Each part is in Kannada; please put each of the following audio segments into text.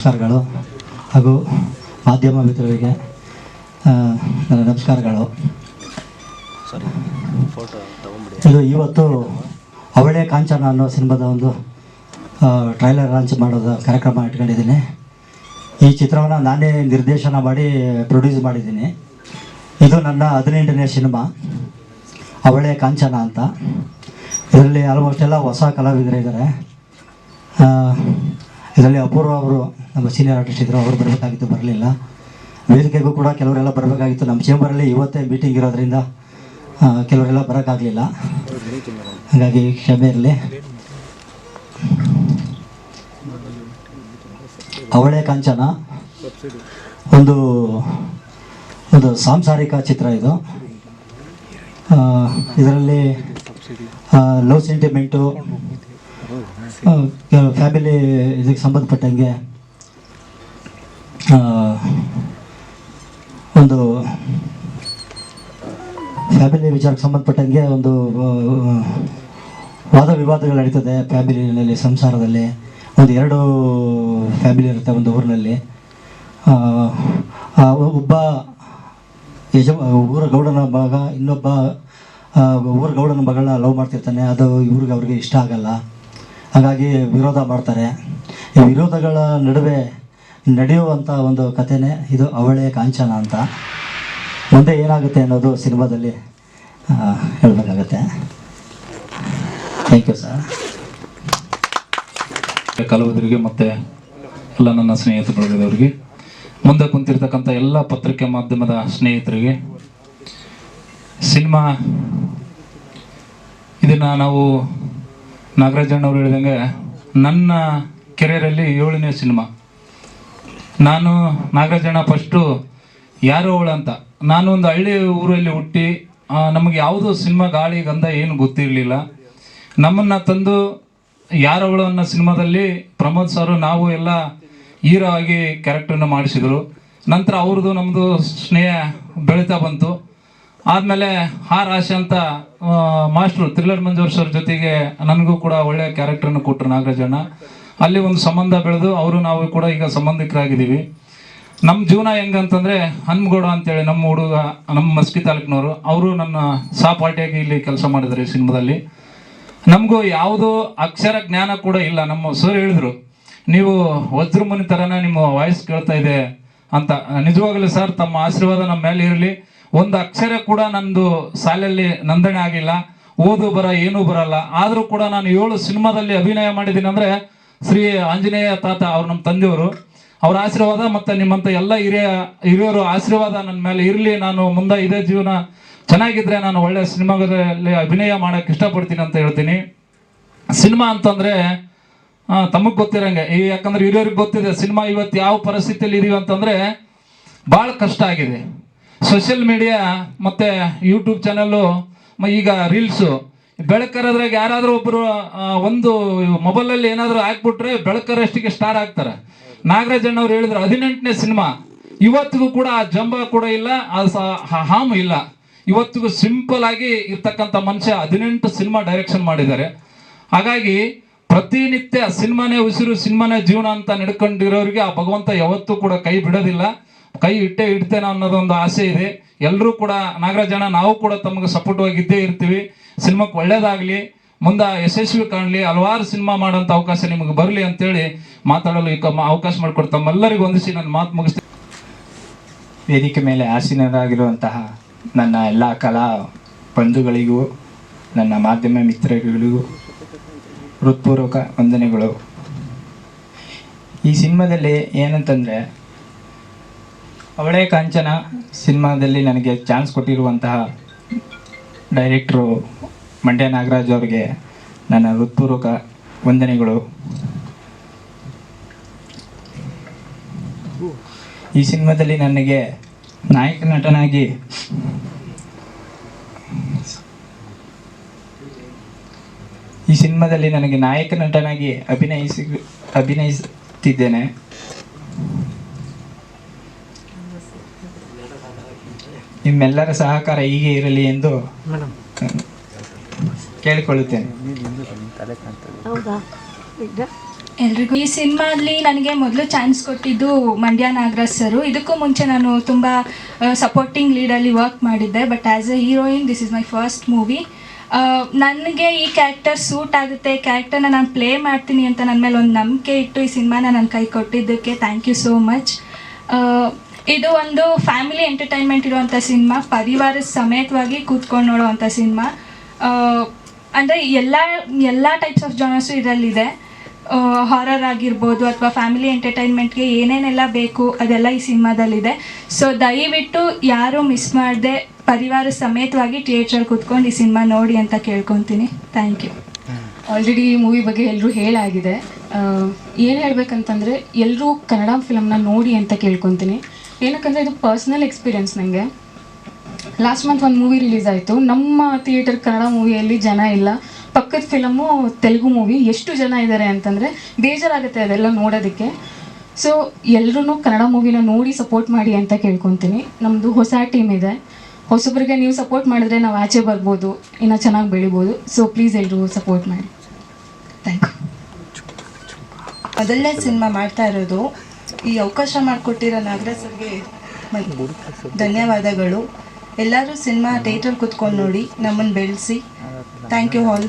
ನಮಸ್ಕಾರಗಳು ಹಾಗೂ ಮಾಧ್ಯಮ ಮಿತ್ರರಿಗೆ ನನ್ನ ನಮಸ್ಕಾರಗಳು. ಇದು ಇವತ್ತು ಅವಳೇ ಕಾಂಚನ ಅನ್ನೋ ಸಿನಿಮಾದ ಒಂದು ಟ್ರೈಲರ್ ಲಾಂಚ್ ಮಾಡೋದು ಕಾರ್ಯಕ್ರಮ ಇಟ್ಕೊಂಡಿದ್ದೀನಿ. ಈ ಚಿತ್ರವನ್ನು ನಾನೇ ನಿರ್ದೇಶನ ಮಾಡಿ ಪ್ರೊಡ್ಯೂಸ್ ಮಾಡಿದ್ದೀನಿ. ಇದು ನನ್ನ 18ನೇ ಸಿನಿಮಾ ಅವಳೇ ಕಾಂಚನ ಅಂತ. ಇದರಲ್ಲಿ ಆಲ್ಮೋಸ್ಟ್ ಎಲ್ಲ ಹೊಸ ಕಲಾವಿದರಿದ್ದಾರೆ. ಇದರಲ್ಲಿ ಅಪೂರ್ವ ಅವರು ನಮ್ಮ ಸೀನಿಯರ್ ಆರ್ಟಿಸ್ಟ್ ಇದ್ದರು, ಅವರು ಬರಬೇಕಾಗಿತ್ತು, ಬರಲಿಲ್ಲ. ವೇದಿಕೆಗೂ ಕೂಡ ಕೆಲವರೆಲ್ಲ ಬರಬೇಕಾಗಿತ್ತು. ನಮ್ಮ ಚೇಂಬರಲ್ಲಿ ಇವತ್ತೇ ಮೀಟಿಂಗ್ ಇರೋದ್ರಿಂದ ಕೆಲವರೆಲ್ಲ ಬರೋಕ್ಕಾಗಲಿಲ್ಲ, ಹಾಗಾಗಿ ಕ್ಷಮೆ ಇರಲಿ. ಅವಳೇ ಕಾಂಚನ ಒಂದು ಸಾಂಸಾರಿಕ ಚಿತ್ರ. ಇದು ಇದರಲ್ಲಿ ಲವ್ ಸೆಂಟಿಮೆಂಟು, ಫ್ಯಾಮಿಲಿ ಇದಕ್ಕೆ ಸಂಬಂಧಪಟ್ಟಂಗೆ ಒಂದು ಫ್ಯಾಮಿಲಿ ವಿಚಾರಕ್ಕೆ ಸಂಬಂಧಪಟ್ಟಂಗೆ ಒಂದು ವಾದ ವಿವಾದಗಳು ನಡೀತದೆ ಫ್ಯಾಮಿಲಿನಲ್ಲಿ, ಸಂಸಾರದಲ್ಲಿ. ಒಂದು 2 ಫ್ಯಾಮಿಲಿ ಇರುತ್ತೆ ಒಂದು ಊರಿನಲ್ಲಿ. ಒಬ್ಬ ಊರ ಗೌಡನ ಮಗ ಇನ್ನೊಬ್ಬ ಊರ ಗೌಡನ ಮಗಳನ್ನ ಲವ್ ಮಾಡ್ತಿರ್ತಾನೆ. ಅದು ಅವ್ರಿಗೆ ಇಷ್ಟ ಆಗಲ್ಲ, ಹಾಗಾಗಿ ವಿರೋಧ ಮಾಡ್ತಾರೆ. ಈ ವಿರೋಧಗಳ ನಡುವೆ ನಡೆಯುವಂಥ ಒಂದು ಕಥೆನೇ ಇದು ಅವಳೇ ಕಾಂಚನ ಅಂತ. ಮುಂದೆ ಏನಾಗುತ್ತೆ ಅನ್ನೋದು ಸಿನಿಮಾದಲ್ಲಿ ಹೇಳಬೇಕಾಗತ್ತೆ. Thank you sir. ಕಲಾವಿದರಿಗೆ ಮತ್ತು ಎಲ್ಲ ನನ್ನ ಸ್ನೇಹಿತ ಬಳಗದವರಿಗೆ, ಮುಂದೆ ಕುಂತಿರ್ತಕ್ಕಂಥ ಎಲ್ಲ ಪತ್ರಿಕೆ ಮಾಧ್ಯಮದ ಸ್ನೇಹಿತರಿಗೆ, ಸಿನಿಮಾ ಇದನ್ನು ನಾವು ನಾಗರಾಜಣ್ಣವ್ರು ಹೇಳಿದಂಗೆ ನನ್ನ ಕೆರಿಯರಲ್ಲಿ 7ನೇ ಸಿನಿಮಾ. ನಾನು ನಾಗರಾಜಣ್ಣ ಫಸ್ಟು ಯಾರೋ ಅವಳು ಅಂತ, ನಾನು ಒಂದು ಹಳ್ಳಿ ಊರಲ್ಲಿ ಹುಟ್ಟಿ ನಮಗೆ ಯಾವುದೋ ಸಿನಿಮಾ ಗಾಳಿ ಗಂಧ ಏನು ಗೊತ್ತಿರಲಿಲ್ಲ. ನಮ್ಮನ್ನು ತಂದು ಯಾರವಳು ಅನ್ನೋ ಸಿನಿಮಾದಲ್ಲಿ ಪ್ರಮೋದ್ ಸರು ನಾವು ಎಲ್ಲ ಹೀರೋ ಆಗಿ ಕ್ಯಾರೆಕ್ಟರ್ನ ಮಾಡಿಸಿದರು. ನಂತರ ಅವ್ರದ್ದು ನಮ್ಮದು ಸ್ನೇಹ ಬೆಳೀತಾ ಬಂತು. ಆದಮೇಲೆ ಆಶೆ ಅಂತ ಮಾಸ್ಟ್ರು ಥ್ರಿಲ್ಲರ್ ಮಂಜೂರ್ ಸರ್ ಜೊತೆಗೆ ನನಗೂ ಕೂಡ ಒಳ್ಳೆಯ ಕ್ಯಾರೆಕ್ಟರ್ನ ಕೊಟ್ಟರು ನಾಗರಾಜಣ್ಣ. ಅಲ್ಲಿ ಒಂದು ಸಂಬಂಧ ಬೆಳೆದು ಅವರು ನಾವು ಕೂಡ ಈಗ ಸಂಬಂಧಿಕರಾಗಿದ್ದೀವಿ. ನಮ್ಮ ಜೀವನ ಹೆಂಗಂತಂದರೆ, ಹನ್ಮಗೌಡ ಅಂತೇಳಿ ನಮ್ಮ ಹುಡುಗ, ನಮ್ಮ ಮಸ್ಕಿ ತಾಲೂಕಿನವರು, ಅವರು ನನ್ನ ಸಹಪಾಠಿಯಾಗಿ ಇಲ್ಲಿ ಕೆಲಸ ಮಾಡಿದ್ದಾರೆ ಈ ಸಿನಿಮಾದಲ್ಲಿ. ನಮಗೂ ಯಾವುದೋ ಅಕ್ಷರ ಜ್ಞಾನ ಕೂಡ ಇಲ್ಲ. ನಮ್ಮ ಸರ್ ಹೇಳಿದ್ರು, ನೀವು ವಜ್ರಮುನಿ ಥರನೇ ನಿಮ್ಮ ವಾಯ್ಸ್ ಕೇಳ್ತಾ ಇದೆ ಅಂತ. ನಿಜವಾಗಲೂ ಸರ್, ತಮ್ಮ ಆಶೀರ್ವಾದ ನಮ್ಮ ಮೇಲೆ ಇರಲಿ. ಒಂದು ಅಕ್ಷರ ಕೂಡ ನಂದು ಶಾಲೆಯಲ್ಲಿ ನೋಂದಣಿ ಆಗಿಲ್ಲ, ಓದು ಬರ ಏನೂ ಬರಲ್ಲ. ಆದರೂ ಕೂಡ ನಾನು 7 ಸಿನಿಮಾದಲ್ಲಿ ಅಭಿನಯ ಮಾಡಿದ್ದೀನಿ ಅಂದರೆ ಶ್ರೀ ಆಂಜನೇಯ ತಾತ ಅವ್ರು ನಮ್ಮ ತಂದೆಯವರು, ಅವರ ಆಶೀರ್ವಾದ ಮತ್ತು ನಿಮ್ಮಂಥ ಎಲ್ಲ ಹಿರಿಯರು ಆಶೀರ್ವಾದ ನನ್ನ ಮೇಲೆ ಇರಲಿ. ನಾನು ಮುಂದೆ ಇದೇ ಜೀವನ ಚೆನ್ನಾಗಿದ್ದರೆ ನಾನು ಒಳ್ಳೆಯ ಸಿನಿಮಾದಲ್ಲಿ ಅಭಿನಯ ಮಾಡೋಕ್ಕೆ ಇಷ್ಟಪಡ್ತೀನಿ ಅಂತ ಹೇಳ್ತೀನಿ. ಸಿನಿಮಾ ಅಂತಂದರೆ ತಮಗೆ ಗೊತ್ತಿರಂಗೆ, ಯಾಕಂದರೆ ಹಿರಿಯರಿಗೆ ಗೊತ್ತಿದೆ ಸಿನಿಮಾ ಇವತ್ತು ಯಾವ ಪರಿಸ್ಥಿತಿಯಲ್ಲಿ ಇದೀವಿ ಅಂತಂದರೆ ಭಾಳ ಕಷ್ಟ ಆಗಿದೆ. ಸೋಷಿಯಲ್ ಮೀಡಿಯಾ ಮತ್ತು ಯೂಟ್ಯೂಬ್ ಚಾನಲ್ಲು, ಈಗ ರೀಲ್ಸು, ಬೆಳಕರದ್ರಾಗ ಯಾರಾದರೂ ಒಬ್ಬರು ಒಂದು ಮೊಬೈಲಲ್ಲಿ ಏನಾದರೂ ಹಾಕ್ಬಿಟ್ರೆ ಬೆಳಕರಷ್ಟಿಗೆ ಸ್ಟಾರ್ ಆಗ್ತಾರೆ. ನಾಗರಾಜಣ್ಣವ್ರು ಹೇಳಿದ್ರು 18ನೇ ಸಿನಿಮಾ, ಇವತ್ತಿಗೂ ಕೂಡ ಆ ಜಂಬ ಕೂಡ ಇಲ್ಲ, ಆ ಹಾಮು ಇಲ್ಲ. ಇವತ್ತಿಗೂ ಸಿಂಪಲ್ ಆಗಿ ಇರ್ತಕ್ಕಂಥ ಮನುಷ್ಯ 18 ಸಿನಿಮಾ ಡೈರೆಕ್ಷನ್ ಮಾಡಿದ್ದಾರೆ. ಹಾಗಾಗಿ ಪ್ರತಿನಿತ್ಯ ಸಿನಿಮಾನೇ ಉಸಿರು, ಸಿನಿಮಾನೇ ಜೀವನ ಅಂತ ನಡ್ಕೊಂಡಿರೋರಿಗೆ ಆ ಭಗವಂತ ಯಾವತ್ತೂ ಕೂಡ ಕೈ ಬಿಡೋದಿಲ್ಲ. ಕೈ ಇಡ್ತೇನೆ ಅನ್ನೋದೊಂದು ಆಸೆ ಇದೆ. ಎಲ್ಲರೂ ಕೂಡ ನಾಗರಾಜಣ್ಣ, ನಾವು ಕೂಡ ತಮಗೆ ಸಪೋರ್ಟ್ ಆಗಿದ್ದೇ ಇರ್ತೀವಿ. ಸಿನಿಮಾಕ್ಕೆ ಒಳ್ಳೇದಾಗಲಿ, ಮುಂದೆ ಯಶಸ್ವಿ ಕಾಣಲಿ, ಹಲವಾರು ಸಿನಿಮಾ ಮಾಡೋಂಥ ಅವಕಾಶ ನಿಮಗೆ ಬರಲಿ ಅಂತೇಳಿ ಮಾತಾಡಲು ಈಗ ಅವಕಾಶ ಮಾಡಿಕೊಡ್ತಾ ತಮ್ಮೆಲ್ಲರಿಗೂ ಹೊಂದಿಸಿ ನನ್ನ ಮಾತು ಮುಗಿಸ್ತೀನಿ. ವೇದಿಕೆ ಮೇಲೆ ಆಸೀನರಾಗಿರುವಂತಹ ನನ್ನ ಎಲ್ಲ ಕಲಾ ಬಂಧುಗಳಿಗೂ, ನನ್ನ ಮಾಧ್ಯಮ ಮಿತ್ರಗಳಿಗೂ ಹೃತ್ಪೂರ್ವಕ ವಂದನೆಗಳು. ಈ ಸಿನಿಮಾದಲ್ಲಿ ಏನಂತಂದರೆ, ಅವಳೇ ಕಾಂಚನ ಸಿನಿಮಾದಲ್ಲಿ ನನಗೆ ಚಾನ್ಸ್ ಕೊಟ್ಟಿರುವಂತಹ ಡೈರೆಕ್ಟ್ರು ಮಂಡ್ಯ ನಾಗರಾಜ್ ಅವರಿಗೆ ನನ್ನ ಹೃತ್ಪೂರ್ವಕ ವಂದನೆಗಳು. ಈ ಸಿನಿಮಾದಲ್ಲಿ ನನಗೆ ನಾಯಕ ನಟನಾಗಿ ಅಭಿನಯಿಸುತ್ತಿದ್ದೇನೆ. ನಿಮ್ಮೆಲ್ಲರ ಸಹಕಾರ ಹೀಗೆ ಇರಲಿ ಎಂದು ಕೇಳಿಕೊಳ್ಳುತ್ತೇನೆ. ಎಲ್ರಿಗೂ ಈ ಸಿನಿಮಾದಲ್ಲಿ ನನಗೆ ಮೊದಲು ಚಾನ್ಸ್ ಕೊಟ್ಟಿದ್ದು ಮಂಡ್ಯ ನಾಗರಾಜ್ ಸರು. ಇದಕ್ಕೂ ಮುಂಚೆ ನಾನು ತುಂಬ ಸಪೋರ್ಟಿಂಗ್ ಲೀಡಲ್ಲಿ ವರ್ಕ್ ಮಾಡಿದ್ದೆ, but as A heroine this is my first movie. ನನಗೆ ಈ ಕ್ಯಾರೆಕ್ಟರ್ ಸೂಟ್ ಆಗುತ್ತೆ, ಕ್ಯಾರೆಕ್ಟರ್ನ ನಾನು ಪ್ಲೇ ಮಾಡ್ತೀನಿ ಅಂತ ನನ್ನ ಮೇಲೆ ಒಂದು ನಂಬಿಕೆ ಇಟ್ಟು ಈ ಸಿನಿಮಾನ ನನ್ನ ಕೈ ಕೊಟ್ಟಿದ್ದಕ್ಕೆ ಥ್ಯಾಂಕ್ ಯು ಸೋ ಮಚ್. ಇದು ಒಂದು ಫ್ಯಾಮಿಲಿ ಎಂಟರ್ಟೈನ್ಮೆಂಟ್ ಇರುವಂಥ ಸಿನಿಮಾ, ಪರಿವಾರದ ಸಮೇತವಾಗಿ ಕೂತ್ಕೊಂಡು ನೋಡೋವಂಥ ಸಿನಿಮಾ. ಅಂದರೆ ಎಲ್ಲ ಟೈಪ್ಸ್ ಆಫ್ ಜಾನರ್ಸು ಇದರಲ್ಲಿದೆ. ಹಾರರ್ ಆಗಿರ್ಬೋದು ಅಥವಾ ಫ್ಯಾಮಿಲಿ ಎಂಟರ್ಟೈನ್ಮೆಂಟ್ಗೆ ಏನೇನೆಲ್ಲ ಬೇಕು ಅದೆಲ್ಲ ಈ ಸಿನಿಮಾದಲ್ಲಿದೆ. ಸೊ ದಯವಿಟ್ಟು ಯಾರೂ ಮಿಸ್ ಮಾಡದೆ ಪರಿವಾರ ಸಮೇತವಾಗಿ ಥಿಯೇಟ್ರಲ್ಲಿ ಕೂತ್ಕೊಂಡು ಈ ಸಿನಿಮಾ ನೋಡಿ ಅಂತ ಕೇಳ್ಕೊತೀನಿ. Thank you. ಆಲ್ರೆಡಿ ಈ ಮೂವಿ ಬಗ್ಗೆ ಎಲ್ಲರೂ ಹೇಳಾಗಿದೆ. ಏನು ಹೇಳಬೇಕಂತಂದರೆ ಎಲ್ಲರೂ ಕನ್ನಡ ಫಿಲಮ್ನ ನೋಡಿ ಅಂತ ಕೇಳ್ಕೊತೀನಿ. ಏನಕ್ಕಂದರೆ ಇದು ಪರ್ಸ್ನಲ್ ಎಕ್ಸ್ಪೀರಿಯನ್ಸ್. ನನಗೆ ಲಾಸ್ಟ್ ಮಂತ್ ಒಂದು ಮೂವಿ ರಿಲೀಸ್ ಆಯಿತು. ನಮ್ಮ ಥಿಯೇಟರ್ ಕನ್ನಡ ಮೂವಿಯಲ್ಲಿ ಜನ ಇಲ್ಲ. ಪಕ್ಕದ ಫಿಲಮು ತೆಲುಗು ಮೂವಿ, ಎಷ್ಟು ಜನ ಇದ್ದಾರೆ ಅಂತಂದರೆ ಬೇಜಾರಾಗುತ್ತೆ ಅದೆಲ್ಲ ನೋಡೋದಕ್ಕೆ. ಸೊ ಎಲ್ಲರೂ ಕನ್ನಡ ಮೂವಿನ ನೋಡಿ ಸಪೋರ್ಟ್ ಮಾಡಿ ಅಂತ ಕೇಳ್ಕೊತೀನಿ. ನಮ್ಮದು ಹೊಸ ಟೀಮ್ ಇದೆ, ಹೊಸಬ್ರಿಗೆ ನೀವು ಸಪೋರ್ಟ್ ಮಾಡಿದ್ರೆ ನಾವು ಆಚೆ ಬರ್ಬೋದು, ಇನ್ನೂ ಚೆನ್ನಾಗಿ ಬೆಳಿಬೋದು. ಸೊ ಪ್ಲೀಸ್ ಎಲ್ಲರೂ ಸಪೋರ್ಟ್ ಮಾಡಿ. Thank you. ಮೊದಲನೇ ಸಿನಿಮಾ ಮಾಡ್ತಾ ಇರೋದು, ಈ ಅವಕಾಶ ಮಾಡಿಕೊಟ್ಟಿರೋ ನಾಗರಾಜ್ ಸರ್ಗೆ ಧನ್ಯವಾದಗಳು. ಎಲ್ಲರೂ ಸಿನಿಮಾ ಥಿಯೇಟರ್ ಕೂತ್ಕೊಂಡು ನೋಡಿ, ನಮ್ಮನ್ನು ಬೆಳೆಸಿ. Thank you all.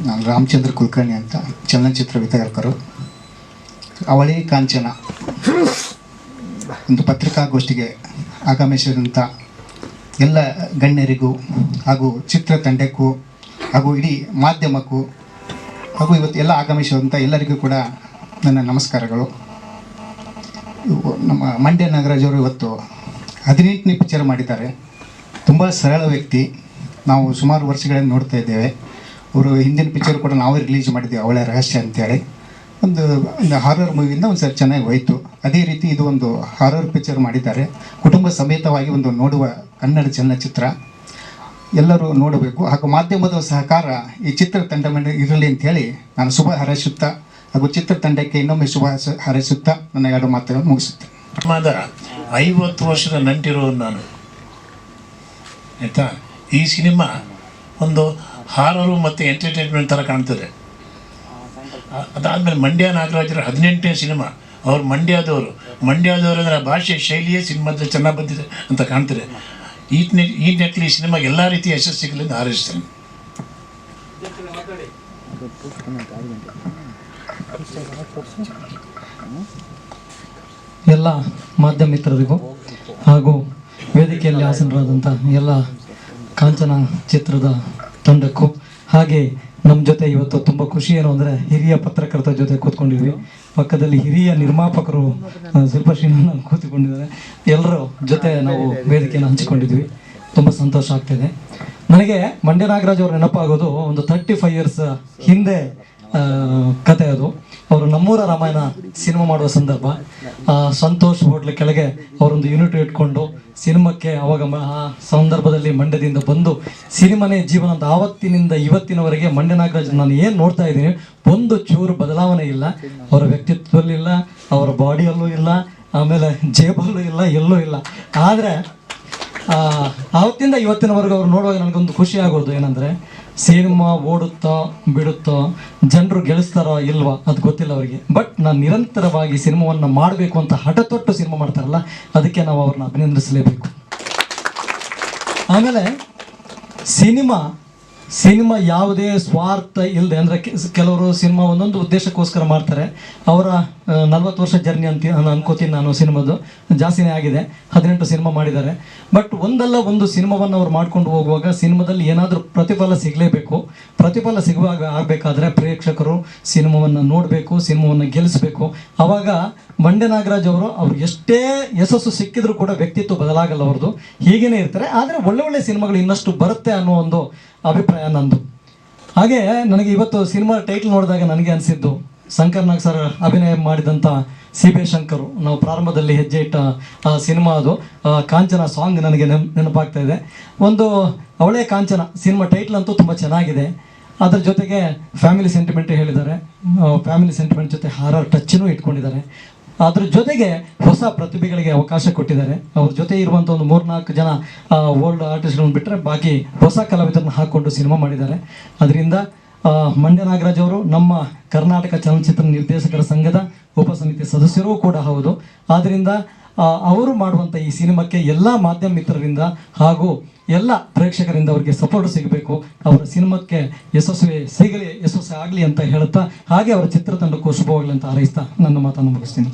ನಾನು ರಾಮಚಂದ್ರ ಕುಲಕರ್ಣಿ ಅಂತ, ಚಲನಚಿತ್ರ ವಿತರಕರು. ಅವಳಿ ಕಾಂಚನ ಒಂದು ಪತ್ರಿಕಾಗೋಷ್ಠಿಗೆ ಆಗಮಿಸಿದಂಥ ಎಲ್ಲ ಗಣ್ಯರಿಗೂ ಹಾಗೂ ಚಿತ್ರತಂಡಕ್ಕೂ ಹಾಗೂ ಇಡೀ ಮಾಧ್ಯಮಕ್ಕೂ ಹಾಗೂ ಇವತ್ತು ಎಲ್ಲ ಆಗಮಿಸಿದಂಥ ಎಲ್ಲರಿಗೂ ಕೂಡ ನನ್ನ ನಮಸ್ಕಾರಗಳು. ನಮ್ಮ ಮಂಡ್ಯ ನಾಗರಾಜ್ ಅವರು ಇವತ್ತು 18ನೇ ಪಿಕ್ಚರ್ ಮಾಡಿದ್ದಾರೆ. ತುಂಬ ಸರಳ ವ್ಯಕ್ತಿ, ನಾವು ಸುಮಾರು ವರ್ಷಗಳಿಂದ ನೋಡ್ತಾ ಇದ್ದೇವೆ. ಅವರು ಹಿಂದಿನ ಪಿಕ್ಚರ್ ಕೂಡ ನಾವೇ ರಿಲೀಸ್ ಮಾಡಿದ್ದೀವಿ, ಅವಳ ರಹಸ್ಯ ಅಂತೇಳಿ. ಒಂದು ಹಾರರ್ ಮೂವಿಯಿಂದ ಒಂದು ಸರಿ ಚೆನ್ನಾಗಿ ಹೋಯಿತು. ಅದೇ ರೀತಿ ಇದು ಒಂದು ಹಾರರ್ ಪಿಕ್ಚರ್ ಮಾಡಿದ್ದಾರೆ. ಕುಟುಂಬ ಸಮೇತವಾಗಿ ಒಂದು ನೋಡುವ ಕನ್ನಡ ಚಲನಚಿತ್ರ, ಎಲ್ಲರೂ ನೋಡಬೇಕು. ಹಾಗೂ ಮಾಧ್ಯಮದ ಸಹಕಾರ ಈ ಚಿತ್ರತಂಡ ಇರಲಿ ಅಂಥೇಳಿ ನಾನು ಶುಭ ಹಾರೈಸುತ್ತಾ ಹಾಗೂ ಚಿತ್ರತಂಡಕ್ಕೆ ಇನ್ನೊಮ್ಮೆ ಶುಭ ಹಾರೈಸುತ್ತಾ ನನ್ನ 2 ಮಾತುಗಳನ್ನು ಮುಗಿಸುತ್ತೆ. 50 ವರ್ಷದ ನಂಟಿರೋ ನಾನು, ಆಯಿತಾ. ಈ ಸಿನಿಮಾ ಒಂದು ಹಾರರು ಮತ್ತು ಎಂಟರ್ಟೈನ್ಮೆಂಟ್ ಥರ ಕಾಣ್ತದೆ. ಅದಾದಮೇಲೆ ಮಂಡ್ಯ ನಾಗರಾಜರ 18ನೇ ಸಿನಿಮಾ. ಅವ್ರು ಮಂಡ್ಯದವರು ಅಂದರೆ ಭಾಷೆ ಶೈಲಿಯೇ ಸಿನಿಮಾದಲ್ಲಿ ಚೆನ್ನಾಗಿ ಬಂದಿದೆ ಅಂತ ಕಾಣ್ತದೆ. ಈ ನಿಟ್ಟಿನಲ್ಲಿ ಈ ಸಿನಿಮಾಗೆ ಎಲ್ಲ ರೀತಿಯ ಯಶಸ್ಸು ಸಿಗಲಿ ಎಂದು ಹಾರೈಸ್ತೇನೆ. ಎಲ್ಲ ಮಾಧ್ಯಮ ಮಿತ್ರರಿಗೂ ಹಾಗೂ ವೇದಿಕೆಯಲ್ಲಿ ಆಸೀನರಾದಂಥ ಎಲ್ಲ ಕಾಂಚನ ಚಿತ್ರದ ತಂಡಕ್ಕೂ, ಹಾಗೆ ನಮ್ಮ ಜೊತೆ ಇವತ್ತು ತುಂಬ ಖುಷಿ ಏನು ಅಂದರೆ ಹಿರಿಯ ಪತ್ರಕರ್ತರ ಜೊತೆ ಕೂತ್ಕೊಂಡಿದ್ವಿ. ಪಕ್ಕದಲ್ಲಿ ಹಿರಿಯ ನಿರ್ಮಾಪಕರು ಶಿಲ್ಪಶ್ರೀನ ಕೂತ್ಕೊಂಡಿದ್ದಾರೆ. ಎಲ್ಲರ ಜೊತೆ ನಾವು ವೇದಿಕೆಯನ್ನು ಹಂಚಿಕೊಂಡಿದ್ವಿ. ತುಂಬ ಸಂತೋಷ ಆಗ್ತಿದೆ. ನನಗೆ ಮಂಡ್ಯ ನಾಗರಾಜ್ ಅವರು ನೆನಪಾಗೋದು ಒಂದು 35 ಇಯರ್ಸ್ ಹಿಂದೆ ಕತೆ. ಅದು ಅವರು ನಮ್ಮೂರ ರಾಮಾಯಣ ಸಿನಿಮಾ ಮಾಡುವ ಸಂದರ್ಭ, ಸಂತೋಷ್ ಹೋಟ್ಲ್ ಕೆಳಗೆ ಅವರೊಂದು ಯೂನಿಟ್ ಇಟ್ಕೊಂಡು ಸಿನಿಮಾಕ್ಕೆ ಅವಾಗ ಆ ಸಂದರ್ಭದಲ್ಲಿ ಮಂಡ್ಯದಿಂದ ಬಂದು ಸಿನಿಮಾನೇ ಜೀವನ ಅಂತ. ಆವತ್ತಿನಿಂದ ಇವತ್ತಿನವರೆಗೆ ಮಂಡ್ಯ ನಾಗರಾಜ್ ನಾನು ಏನು ನೋಡ್ತಾ ಇದ್ದೀನಿ, ಒಂದು ಚೂರು ಬದಲಾವಣೆ ಇಲ್ಲ. ಅವರ ವ್ಯಕ್ತಿತ್ವದಲ್ಲೂ ಇಲ್ಲ, ಅವರ ಬಾಡಿಯಲ್ಲೂ ಇಲ್ಲ, ಆಮೇಲೆ ಜೇಬಲ್ಲೂ ಇಲ್ಲ, ಎಲ್ಲೂ ಇಲ್ಲ. ಆದರೆ ಆವತ್ತಿಂದ ಇವತ್ತಿನವರೆಗೂ ಅವ್ರು ನೋಡುವಾಗ ನನಗೊಂದು ಖುಷಿ ಆಗೋದು ಏನಂದರೆ, ಸಿನಿಮಾ ಓಡುತ್ತೋ ಬಿಡುತ್ತೋ, ಜನರು ಗೆಲ್ಲಿಸ್ತಾರೋ ಇಲ್ವಾ ಅದು ಗೊತ್ತಿಲ್ಲ ಅವರಿಗೆ, ಬಟ್ ನಾನು ನಿರಂತರವಾಗಿ ಸಿನಿಮಾವನ್ನು ಮಾಡಬೇಕು ಅಂತ ಹಠ ತೊಟ್ಟು ಸಿನಿಮಾ ಮಾಡ್ತಾರಲ್ಲ, ಅದಕ್ಕೆ ನಾವು ಅವ್ರನ್ನ ಅಭಿನಂದಿಸಲೇಬೇಕು. ಆಮೇಲೆ ಸಿನಿಮಾ ಯಾವುದೇ ಸ್ವಾರ್ಥ ಇಲ್ಲದೆ, ಅಂದರೆ ಕೆಲವರು ಸಿನಿಮಾ ಒಂದೊಂದು ಉದ್ದೇಶಕ್ಕೋಸ್ಕರ ಮಾಡ್ತಾರೆ. ಅವರ 40 ವರ್ಷ ಜರ್ನಿ ಅಂತ ಅನ್ಕೋತೀನಿ ನಾನು. ಸಿನಿಮಾದು ಜಾಸ್ತಿನೇ ಆಗಿದೆ, 18 ಸಿನಿಮಾ ಮಾಡಿದ್ದಾರೆ. ಬಟ್ ಒಂದಲ್ಲ ಒಂದು ಸಿನಿಮಾವನ್ನು ಅವ್ರು ಮಾಡ್ಕೊಂಡು ಹೋಗುವಾಗ ಸಿನಿಮಾದಲ್ಲಿ ಏನಾದರೂ ಪ್ರತಿಫಲ ಸಿಗಲೇಬೇಕು. ಪ್ರತಿಫಲ ಸಿಗುವಾಗ ಆಗಬೇಕಾದ್ರೆ ಪ್ರೇಕ್ಷಕರು ಸಿನಿಮಾವನ್ನು ನೋಡಬೇಕು, ಸಿನಿಮಾವನ್ನು ಗೆಲ್ಲಿಸಬೇಕು. ಆವಾಗ ಮಂಡ್ಯ ನಾಗರಾಜ್ ಅವರು ಎಷ್ಟೇ ಯಶಸ್ಸು ಸಿಕ್ಕಿದ್ರು ಕೂಡ ವ್ಯಕ್ತಿತ್ವ ಬದಲಾಗಲ್ಲ ಅವ್ರದ್ದು, ಹೀಗೇನೇ ಇರ್ತಾರೆ. ಆದರೆ ಒಳ್ಳೆ ಸಿನಿಮಾಗಳು ಇನ್ನಷ್ಟು ಬರುತ್ತೆ ಅನ್ನೋ ಒಂದು ಅಭಿಪ್ರಾಯ ನಂದು. ಹಾಗೆ ನನಗೆ ಇವತ್ತು ಸಿನಿಮಾ ಟೈಟಲ್ ನೋಡಿದಾಗ ನನಗೆ ಅನಿಸಿದ್ದು, ಶಂಕರ್ ನಾಗ್ ಸರ್ ಅಭಿನಯ ಮಾಡಿದಂಥ CB ಶಂಕರು ನಾವು ಪ್ರಾರಂಭದಲ್ಲಿ ಹೆಜ್ಜೆ ಇಟ್ಟ ಸಿನಿಮಾ ಅದು. ಕಾಂಚನ ಸಾಂಗ್ ನನಗೆ ನೆನಪಾಗ್ತಾ ಇದೆ. ಒಂದು ಅವಳೇ ಕಾಂಚನ ಸಿನಿಮಾ ಟೈಟ್ಲ್ ಅಂತೂ ತುಂಬ ಚೆನ್ನಾಗಿದೆ. ಅದ್ರ ಜೊತೆಗೆ ಫ್ಯಾಮಿಲಿ ಸೆಂಟಿಮೆಂಟ್ ಹೇಳಿದ್ದಾರೆ, ಫ್ಯಾಮಿಲಿ ಸೆಂಟಿಮೆಂಟ್ ಜೊತೆ ಹಾರರ್ ಟಚ್ಚನ್ನು ಇಟ್ಕೊಂಡಿದ್ದಾರೆ. ಅದ್ರ ಜೊತೆಗೆ ಹೊಸ ಪ್ರತಿಭೆಗಳಿಗೆ ಅವಕಾಶ ಕೊಟ್ಟಿದ್ದಾರೆ. ಅವ್ರ ಜೊತೆ ಇರುವಂಥ ಒಂದು 3-4 ಜನ ಓಲ್ಡ್ ಆರ್ಟಿಸ್ಟ್ಗಳನ್ನು ಬಿಟ್ಟರೆ ಬಾಕಿ ಹೊಸ ಕಲಾವಿದರನ್ನ ಹಾಕ್ಕೊಂಡು ಸಿನಿಮಾ ಮಾಡಿದ್ದಾರೆ. ಅದರಿಂದ ಮಂಡ್ಯ ನಾಗರಾಜ್ ಅವರು ನಮ್ಮ ಕರ್ನಾಟಕ ಚಲನಚಿತ್ರ ನಿರ್ದೇಶಕರ ಸಂಘದ ಉಪಸಮಿತಿ ಸದಸ್ಯರೂ ಕೂಡ ಹೌದು. ಆದ್ದರಿಂದ ಅವರು ಮಾಡುವಂಥ ಈ ಸಿನಿಮಾಕ್ಕೆ ಎಲ್ಲ ಮಾಧ್ಯಮ ಮಿತ್ರರಿಂದ ಹಾಗೂ ಎಲ್ಲ ಪ್ರೇಕ್ಷಕರಿಂದ ಅವರಿಗೆ ಸಪೋರ್ಟ್ ಸಿಗಬೇಕು, ಅವರ ಸಿನಿಮಾಕ್ಕೆ ಯಶಸ್ವಿ ಆಗಲಿ ಅಂತ ಹೇಳ್ತಾ, ಹಾಗೆ ಅವರ ಚಿತ್ರತಂಡಕ್ಕೂ ಶುಭವಾಗಲಿ ಅಂತ ಹಾರೈಸ್ತಾ ನನ್ನ ಮಾತನ್ನು ಮುಗಿಸ್ತೀನಿ.